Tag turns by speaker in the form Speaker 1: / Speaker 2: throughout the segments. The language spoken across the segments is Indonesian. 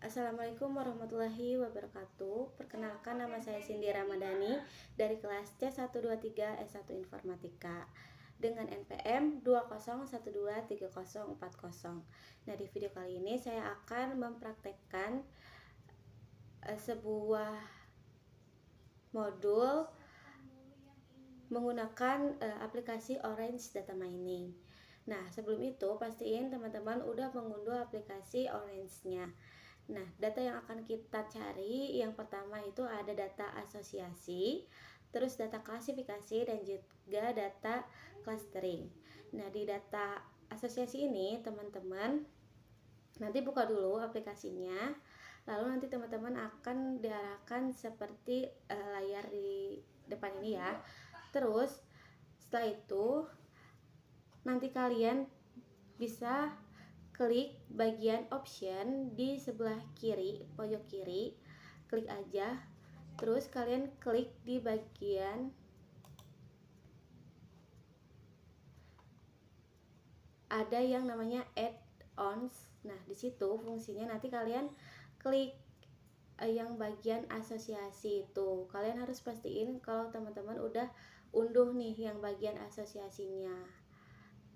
Speaker 1: Assalamualaikum warahmatullahi wabarakatuh. Perkenalkan, nama saya Cindy Ramadhani dari kelas C123 S1 Informatika dengan NPM 201230040. Nah, di video kali ini saya akan mempraktekkan sebuah modul menggunakan aplikasi Orange Data Mining. Nah, sebelum itu pastiin teman-teman udah mengunduh aplikasi Orange-nya. Nah, data yang akan kita cari yang pertama itu ada data asosiasi, terus data klasifikasi, dan juga data clustering. Nah, di data asosiasi ini teman-teman nanti buka dulu aplikasinya, lalu nanti teman-teman akan diarahkan seperti layar di depan ini ya. Terus setelah itu nanti kalian bisa klik bagian option di sebelah kiri, pojok kiri, klik aja. Terus kalian klik di bagian ada yang namanya add-ons. Nah, di situ fungsinya nanti kalian klik yang bagian asosiasi itu. Kalian harus pastiin kalau teman-teman udah unduh nih yang bagian asosiasinya.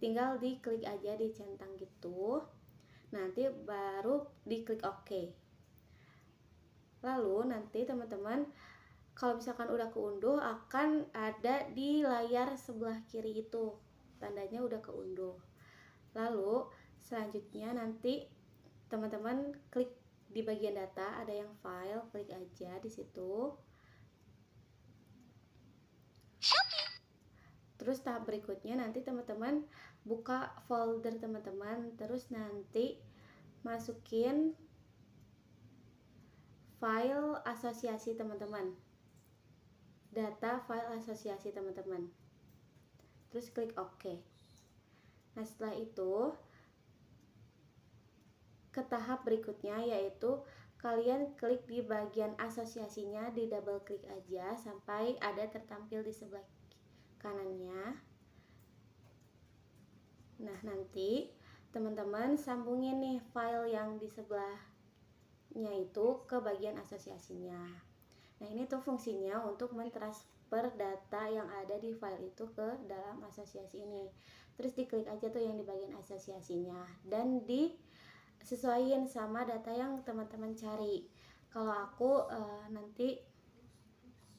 Speaker 1: Tinggal diklik aja, dicentang gitu. Nanti baru diklik OK. Lalu nanti teman-teman kalau misalkan udah keunduh akan ada di layar sebelah kiri itu tandanya udah keunduh. Lalu selanjutnya nanti teman-teman klik di bagian data, ada yang file, klik aja di situ. Terus tahap berikutnya nanti teman-teman buka folder teman-teman, terus nanti masukin file asosiasi teman-teman, data file asosiasi teman-teman, terus klik OK. Nah, setelah itu ke tahap berikutnya, yaitu kalian klik di bagian asosiasinya, di double klik aja sampai ada tertampil di sebelah kanannya. Nah, nanti teman-teman sambungin nih file yang di sebelahnya itu ke bagian asosiasinya. Nah, ini tuh fungsinya untuk mentransfer data yang ada di file itu ke dalam asosiasi ini. Terus diklik aja tuh yang di bagian asosiasinya dan disesuaikan sama data yang teman-teman cari. Kalau aku nanti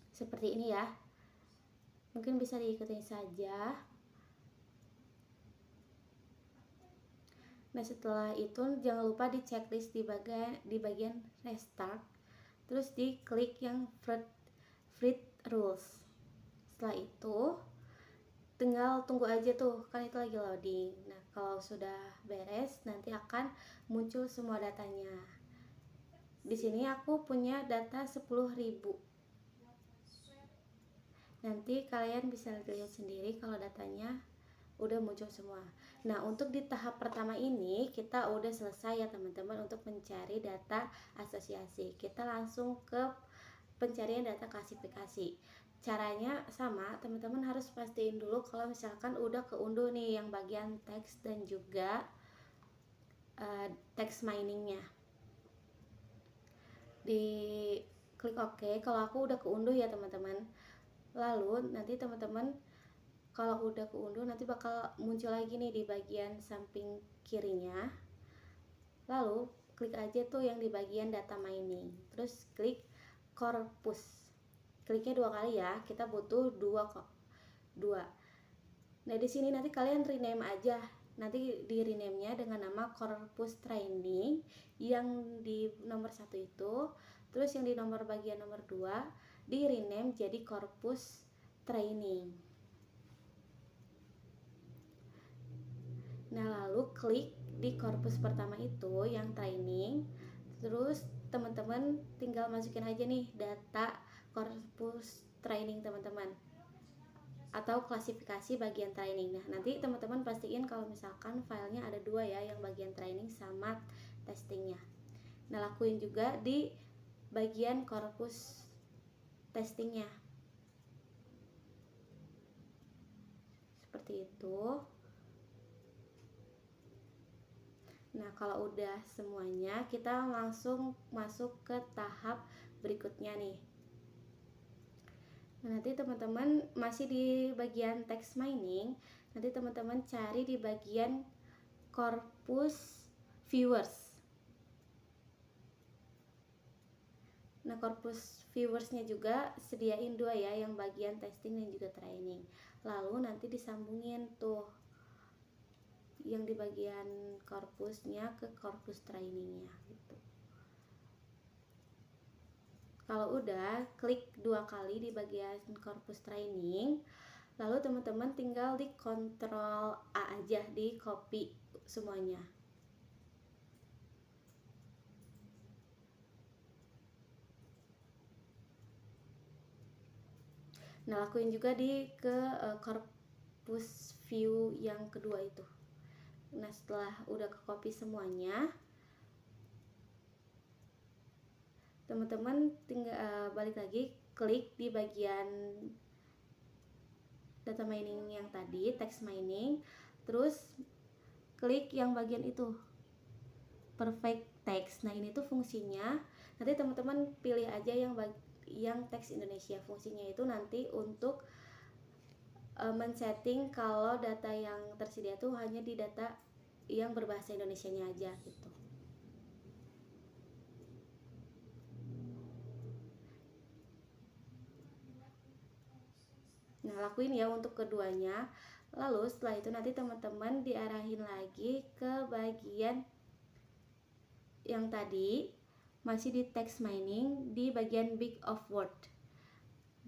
Speaker 1: seperti ini ya, mungkin bisa diikuti saja. Nah, setelah itu jangan lupa di checklist di bagian restart, terus diklik yang Free Rules. Setelah itu tinggal tunggu aja tuh, kan itu lagi loading. Nah, kalau sudah beres nanti akan muncul semua datanya. Di sini aku punya data 10.000. Nanti kalian bisa lihat sendiri kalau datanya udah muncul semua. Nah, untuk di tahap pertama ini kita udah selesai ya teman-teman untuk mencari data asosiasi. Kita langsung ke pencarian data klasifikasi. Caranya sama, teman-teman harus pastiin dulu kalau misalkan udah keunduh nih yang bagian teks dan juga text miningnya. Di klik OK kalau aku udah keunduh ya teman-teman. Lalu nanti teman-teman kalau udah keunduh nanti bakal muncul lagi nih di bagian samping kirinya. Lalu klik aja tuh yang di bagian data mining, terus klik corpus. Kliknya 2 kali ya, kita butuh 2 kok. 2. Nah, di sini nanti kalian rename aja. Nanti di rename-nya dengan nama corpus training yang di nomor 1 itu, terus yang di nomor bagian nomor 2 di rename jadi corpus training. Nah, lalu klik di corpus pertama itu yang training, terus teman-teman tinggal masukin aja nih data corpus training teman-teman atau klasifikasi bagian training. Nah, nanti teman-teman pastiin kalau misalkan filenya ada 2 ya, yang bagian training sama testingnya. Nah, lakuin juga di bagian corpus testingnya seperti itu. Nah, kalau udah semuanya, kita langsung masuk ke tahap berikutnya nih. Nah, nanti teman-teman masih di bagian text mining, nanti teman-teman cari di bagian corpus viewers. Nah, corpus viewersnya juga sediain dua ya, yang bagian testing dan juga training. Lalu nanti disambungin tuh yang di bagian corpusnya ke corpus trainingnya gitu. Kalau udah, klik 2 kali di bagian corpus training, lalu teman-teman tinggal di Ctrl A aja, di copy semuanya. Nah, lakuin juga ke corpus view yang kedua itu. Nah, setelah udah ke copy semuanya, teman-teman tinggal balik lagi, klik di bagian data mining yang tadi, text mining, terus klik yang bagian itu, perfect text. Nah, ini tuh fungsinya, nanti teman-teman pilih aja yang teks Indonesia. Fungsinya itu nanti untuk men-setting kalau data yang tersedia tuh hanya di data yang berbahasa Indonesianya aja gitu. Nah, lakuin ya untuk keduanya. Lalu setelah itu nanti teman-teman diarahin lagi ke bagian yang tadi, masih di text mining, di bagian big of word.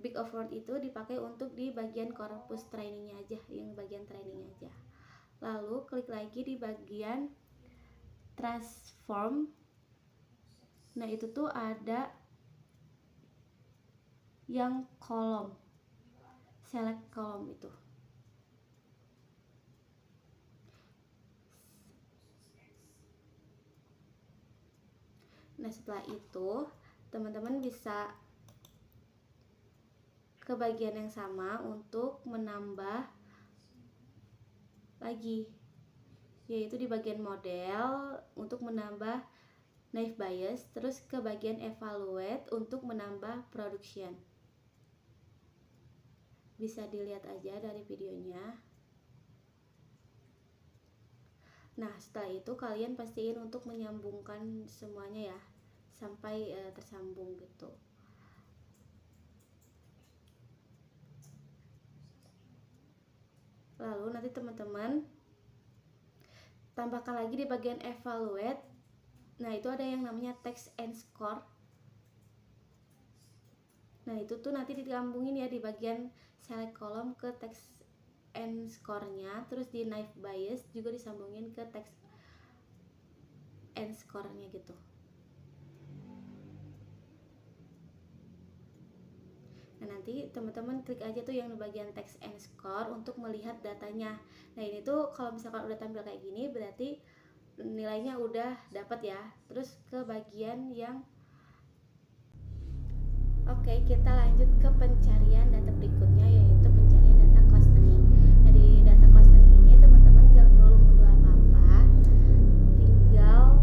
Speaker 1: Big of word itu dipakai untuk di bagian corpus trainingnya aja, yang bagian trainingnya aja. Lalu klik lagi di bagian transform. Nah, itu tuh ada yang kolom, select kolom itu. Nah, setelah itu teman-teman bisa ke bagian yang sama untuk menambah lagi, yaitu di bagian model untuk menambah naive bias, terus ke bagian evaluate untuk menambah production. Bisa dilihat aja dari videonya. Nah, setelah itu kalian pastiin untuk menyambungkan semuanya ya, sampai tersambung gitu. Lalu nanti teman-teman tambahkan lagi di bagian evaluate. Nah, itu ada yang namanya text and score. Nah, itu tuh nanti disambungin ya di bagian select column ke text and score-nya, terus di naive bias juga disambungin ke text and score-nya gitu. Nah, nanti teman-teman klik aja tuh yang di bagian text and score untuk melihat datanya. Nah, ini tuh kalau misalkan udah tampil kayak gini berarti nilainya udah dapat ya. Terus ke bagian yang Oke, kita lanjut ke pencarian data berikutnya, yaitu pencarian data clustering. Nah, di data clustering ini teman-teman gak perlu mengunduh apa-apa, tinggal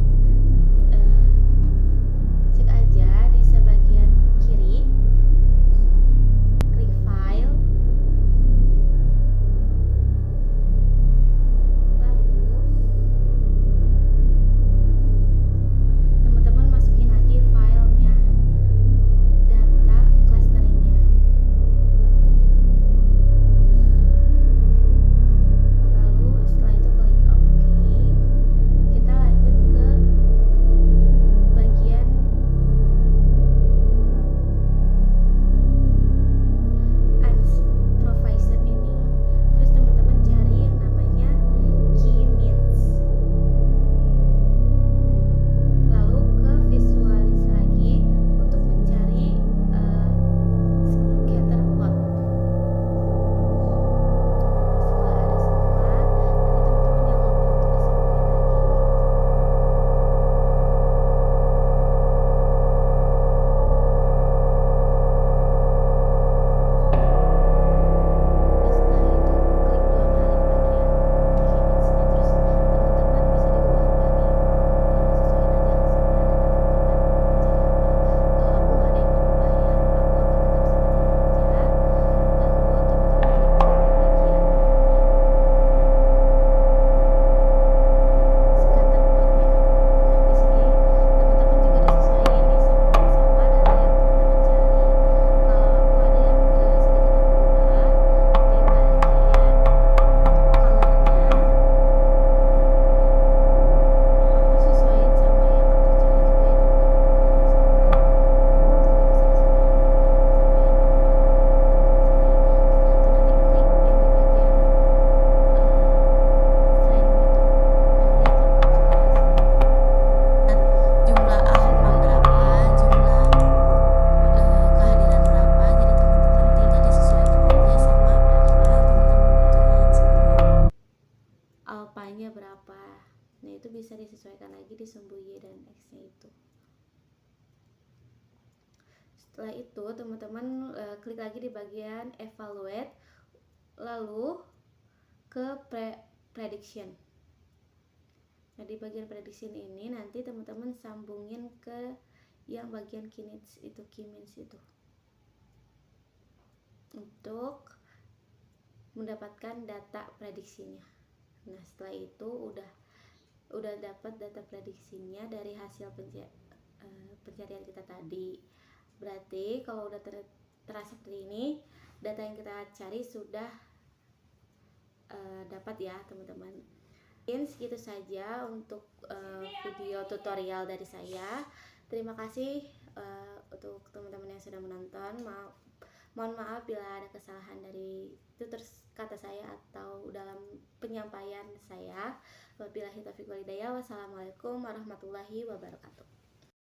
Speaker 1: cek aja di sebagian kiri, klik file, lalu teman-teman masukin lagi filenya, data clusteringnya. setelah itu teman-teman klik lagi di bagian evaluate, lalu ke prediction. Nah, di bagian prediction ini nanti teman-teman sambungin ke yang bagian key means itu untuk mendapatkan data prediksinya. Nah, setelah itu udah dapat data prediksinya dari hasil pencarian kita tadi. Berarti kalau udah terasa seperti ini, data yang kita cari sudah dapat ya teman-teman. Segitu saja untuk video tutorial dari saya. Terima kasih untuk teman-teman yang sudah menonton. Mohon maaf bila ada kesalahan dari tutur kata saya atau dalam penyampaian saya. Wabillahi taufiq wal hidayah. Wassalamualaikum warahmatullahi wabarakatuh.